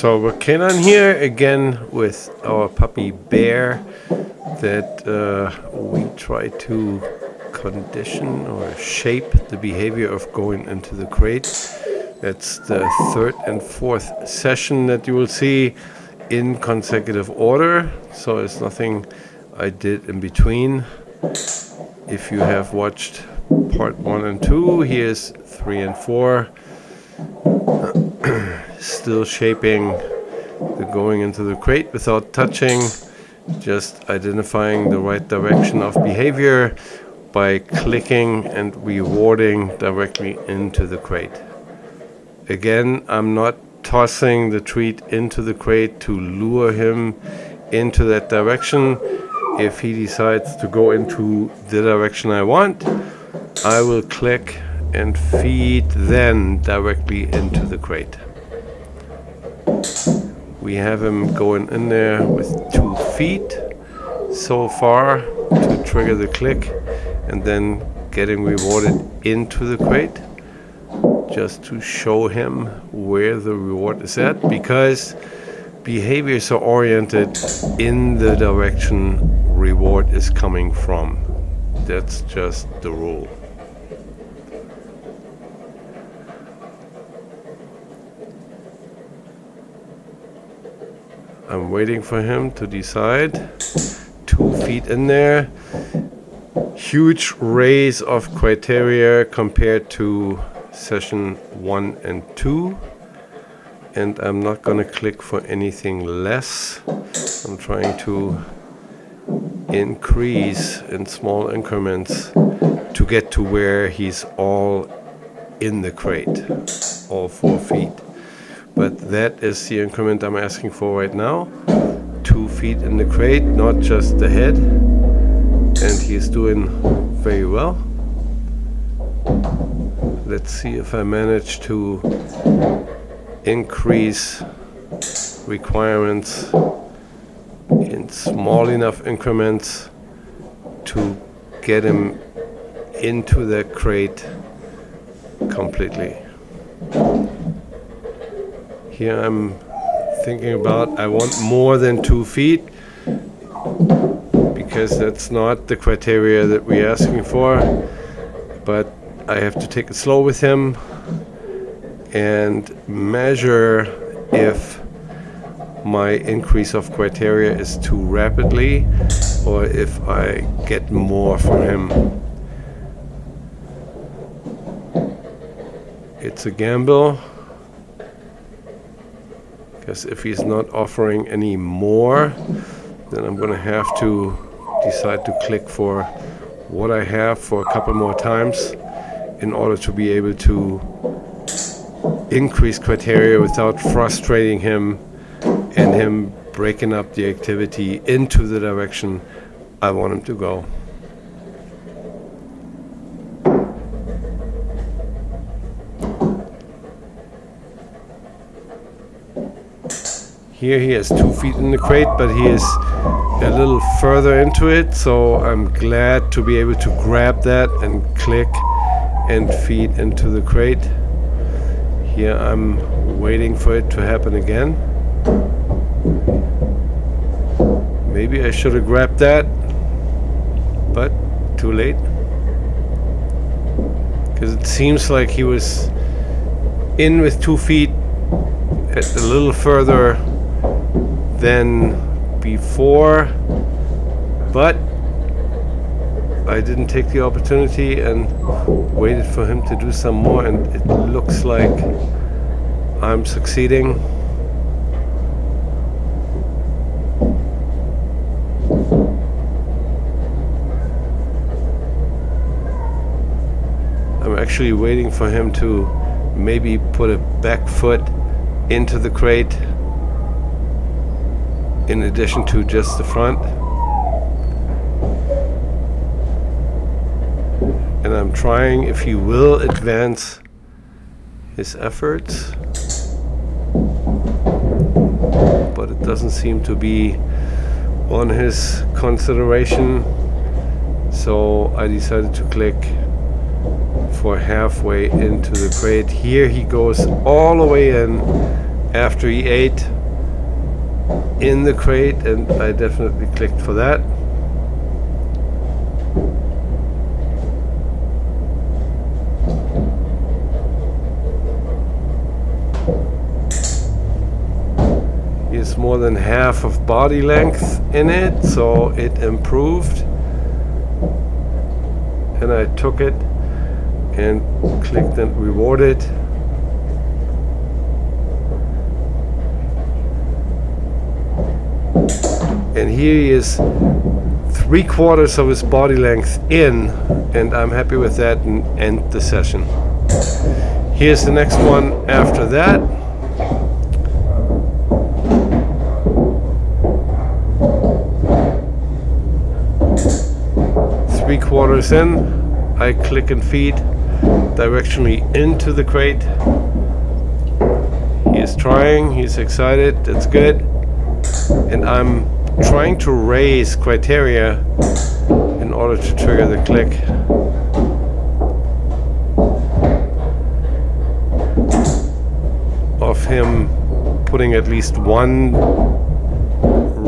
So we're Kenan here again with our puppy Bear that we try to condition or shape the behavior of going into the crate. That's the third and fourth session that you will see in consecutive order. So it's nothing I did in between. If you have watched part 1 and 2, here's 3 and 4. Still shaping the going into the crate without touching, just identifying the right direction of behavior by clicking and rewarding directly into the crate. Again, I'm not tossing the treat into the crate to lure him into that direction. If he decides to go into the direction I want, I will click and feed then directly into the crate. We have him going in there with 2 feet so far to trigger the click, and then getting rewarded into the crate just to show him where the reward is at, because behaviors are oriented in the direction reward is coming from. That's just the rule. I'm waiting for him to decide. 2 feet in there. Huge raise of criteria compared to session 1 and 2. And I'm not going to click for anything less. I'm trying to increase in small increments to get to where he's all in the crate, all 4 feet. But that is the increment I'm asking for right now. 2 feet in the crate, not just the head. And he's doing very well. Let's see if I manage to increase requirements in small enough increments to get him into the crate completely. Here I'm thinking about, I want more than 2 feet, because that's not the criteria that we're asking for. But I have to take it slow with him and measure if my increase of criteria is too rapidly or if I get more from him. It's a gamble, because if he's not offering any more, then I'm going to have to decide to click for what I have for a couple more times in order to be able to increase criteria without frustrating him and him breaking up the activity into the direction I want him to go. Here he has 2 feet in the crate, but he is a little further into it, so I'm glad to be able to grab that and click and feed into the crate. Here I'm waiting for it to happen again. Maybe I should have grabbed that, but too late. Because it seems like he was in with 2 feet at a little further than before, but I didn't take the opportunity and waited for him to do some more, and it looks like I'm succeeding. I'm actually waiting for him to maybe put a back foot into the crate in addition to just the front. And I'm trying if he will advance his efforts, but it doesn't seem to be on his consideration. So I decided to click for halfway into the crate. Here he goes all the way in after he ate in the crate, and I definitely clicked for that. He is more than half of body length in it, so it improved. And I took it and clicked and rewarded. And here he is, 3/4 of his body length in, and I'm happy with that, and end the session. Here's the next one after that. Three-quarters in, I click and feed directionally into the crate. He is trying, he's excited, that's good. And I'm trying to raise criteria in order to trigger the click. Of him putting at least one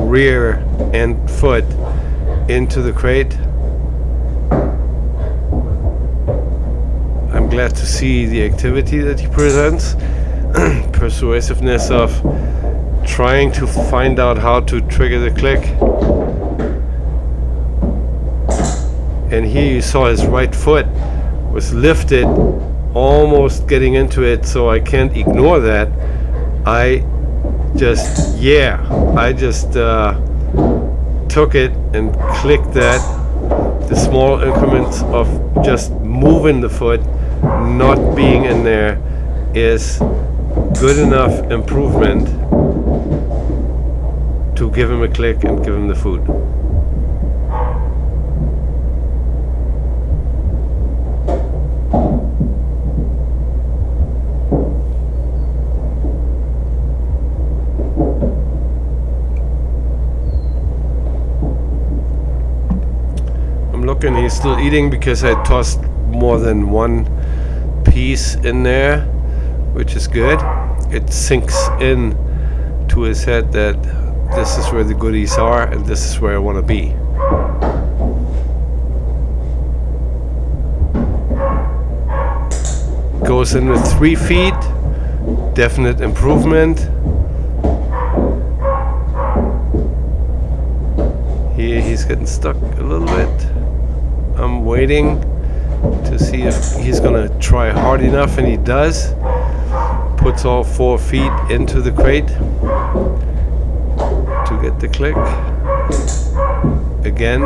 rear end foot into the crate. I'm glad to see the activity that he presents, persuasiveness of trying to find out how to trigger the click. And here you saw his right foot was lifted, almost getting into it, so I can't ignore that. I just took it and clicked that. The small increments of just moving the foot, not being in there, is good enough improvement to give him a click and give him the food. I'm looking, he's still eating because I tossed more than one piece in there, which is good. It sinks in to his head that this is where the goodies are and this is where I want to be. Goes in with 3 feet, definite improvement. Here he's getting stuck a little bit. I'm waiting to see if he's gonna try hard enough, and he does. Puts all 4 feet into the crate to get the click. Again.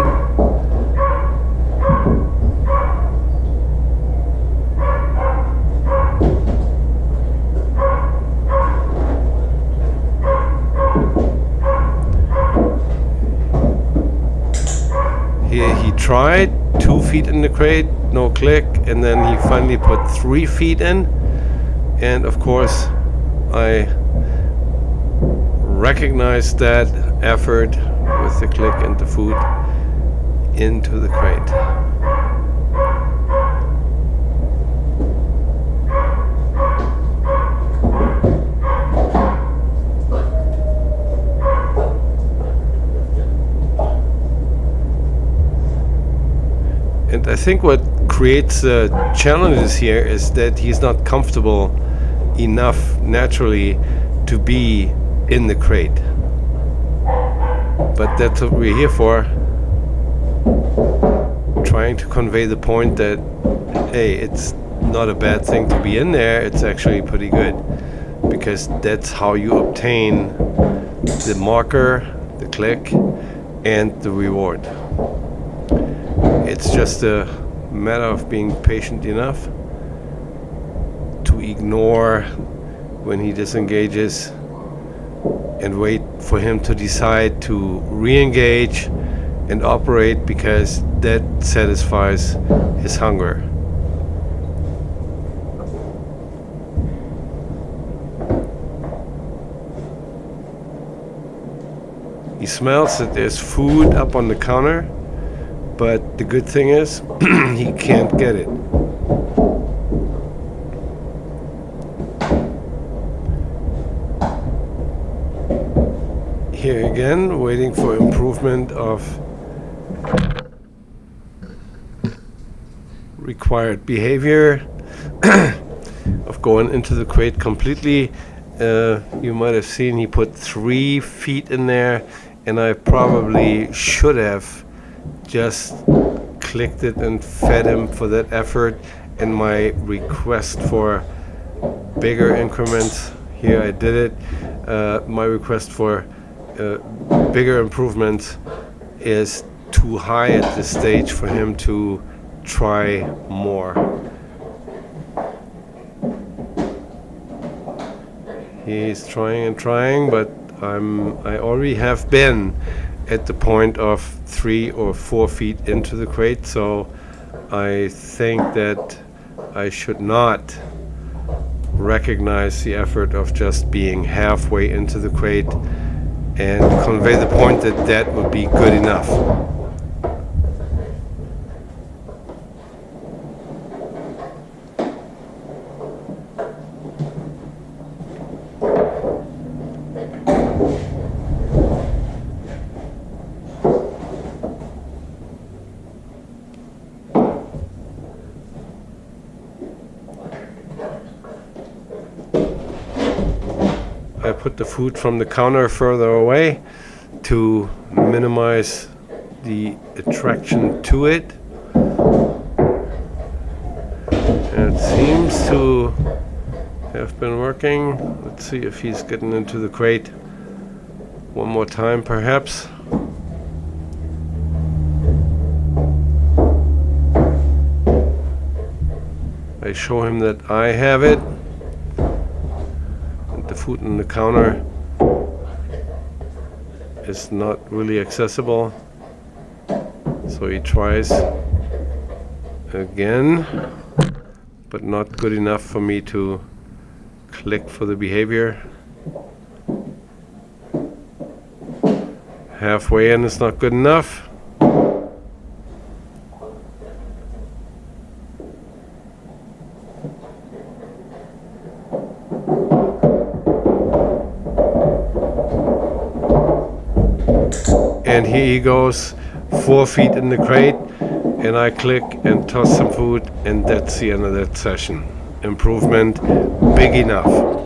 Here he tried 2 feet in the crate, no click, and then he finally put 3 feet in. And of course, I recognized that effort with the click and the food into the crate. And I think what creates challenges here is that he's not comfortable enough naturally to be in the crate. But that's what we're here for. Trying to convey the point that, hey, it's not a bad thing to be in there, it's actually pretty good. Because that's how you obtain the marker, the click, and the reward. It's just a matter of being patient enough to ignore when he disengages and wait for him to decide to re-engage and operate, because that satisfies his hunger. He smells that there's food up on the counter, but the good thing is he can't get it. Here again, waiting for improvement of required behavior of going into the crate completely. You might have seen he put 3 feet in there, and I probably should have just clicked it and fed him for that effort. And my request for bigger increments, here I did it. My request for bigger improvements is too high at this stage for him to try more. He's trying and trying, but I already have been at the point of 3 or 4 feet into the crate, so I think that I should not recognize the effort of just being halfway into the crate and convey the point that that would be good enough. I put the food from the counter further away to minimize the attraction to it. And it seems to have been working. Let's see if he's getting into the crate one more time, perhaps. I show him that I have it. The food on the counter is not really accessible, so he tries again, but not good enough for me to click for the behavior. Halfway in is not good enough. And here he goes, 4 feet in the crate, and I click and toss some food, and that's the end of that session. Improvement big enough.